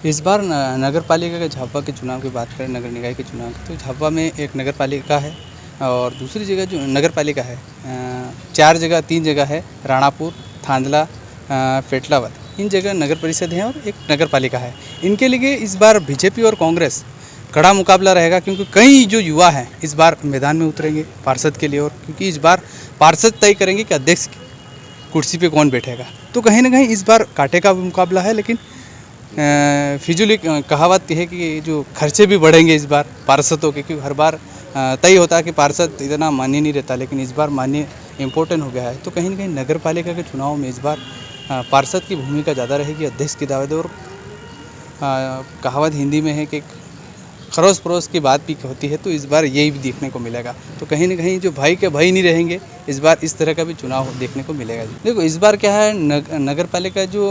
इस बार नगर पालिका के झाबुआ के चुनाव की बात करें, नगर निकाय के चुनाव की, तो झाबुआ में एक नगर पालिका है और दूसरी जगह जो नगर पालिका है 3 जगह है, राणापुर, थांदला, पेटलावद, इन जगह नगर परिषद है और एक नगर पालिका है। इनके लिए इस बार बीजेपी और कांग्रेस कड़ा मुकाबला रहेगा, क्योंकि कई जो युवा हैं इस बार मैदान में उतरेंगे पार्षद के लिए, और क्योंकि इस बार पार्षद तय करेंगे कि अध्यक्ष की कुर्सी पे कौन बैठेगा। तो कहीं ना कहीं इस बार कांटे का मुकाबला है, लेकिन फिजूल कहावत है कि जो खर्चे भी बढ़ेंगे इस बार पार्षदों के, क्योंकि हर बार तय होता है कि पार्षद इतना मान्य नहीं रहता, लेकिन इस बार मान्य इम्पोर्टेंट हो गया है। तो कहीं ना कहीं नगर पालिका के चुनाव में इस बार पार्षद की भूमिका ज़्यादा रहेगी, अध्यक्ष की दावेदार। और कहावत हिंदी में है कि खरोस परोस की बात भी होती है, तो इस बार यही भी देखने को मिलेगा। तो कहीं ना कहीं जो भाई के भाई नहीं रहेंगे, इस बार इस तरह का भी चुनाव देखने को मिलेगा। देखो इस बार क्या है, नगर पालिका जो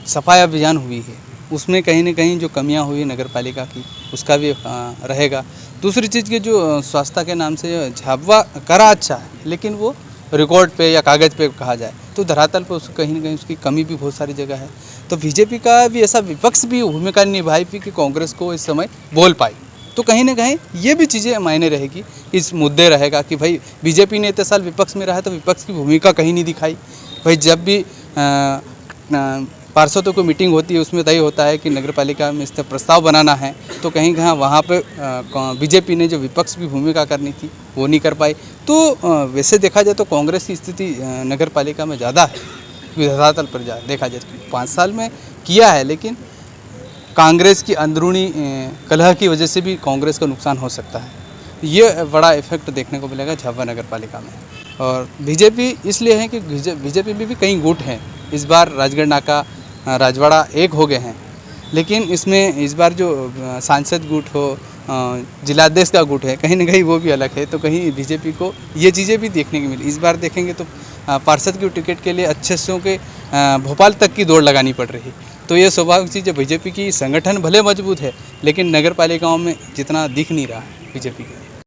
सफाई अभियान हुई है उसमें कहीं ना कहीं जो कमियां हुई नगर पालिका की, उसका भी रहेगा। दूसरी चीज़ के जो स्वास्थ्य के नाम से झाबुआ करा अच्छा है, लेकिन वो रिकॉर्ड पे या कागज़ पे कहा जाए तो धरातल पर उसको कहीं ना कहीं उसकी कमी भी बहुत सारी जगह है। तो बीजेपी का भी ऐसा विपक्ष भी भूमिका निभाई कि कांग्रेस को इस समय बोल पाई। तो कहीं ना कहीं ये भी चीज़ें मायने रहेगी, इस मुद्दे रहेगा कि भाई बीजेपी ने इतने साल विपक्ष में रहा तो विपक्ष की भूमिका कहीं नहीं दिखाई। भाई जब भी पार्षदों को मीटिंग होती है उसमें तय होता है कि नगर पालिका में इस तरह प्रस्ताव बनाना है, तो कहीं कहाँ वहाँ पे बीजेपी ने जो विपक्ष की भूमिका करनी थी वो नहीं कर पाई। तो वैसे देखा जाए तो कांग्रेस की स्थिति नगर पालिका में ज़्यादा है, धरातल पर देखा जाए तो 5 साल में किया है, लेकिन कांग्रेस की अंदरूनी कलह की वजह से भी कांग्रेस का नुकसान हो सकता है। ये बड़ा इफेक्ट देखने को मिलेगा झाबुआ नगर पालिका में। और बीजेपी इसलिए है कि बीजेपी में भी कई गुट हैं। इस बार राजगढ़ नाका, राजवाड़ा एक हो गए हैं, लेकिन इसमें इस बार जो सांसद गुट हो, जिलाध्यक्ष का गुट है, कहीं ना कहीं वो भी अलग है। तो कहीं बीजेपी को ये चीज़ें भी देखने को मिली। इस बार देखेंगे तो पार्षद की टिकट के लिए अच्छे के भोपाल तक की दौड़ लगानी पड़ रही। तो ये स्वाभाविक चीज़ है, बीजेपी की संगठन भले मजबूत है, लेकिन नगर पालिकाओं में जितना दिख नहीं रहा है बीजेपी के।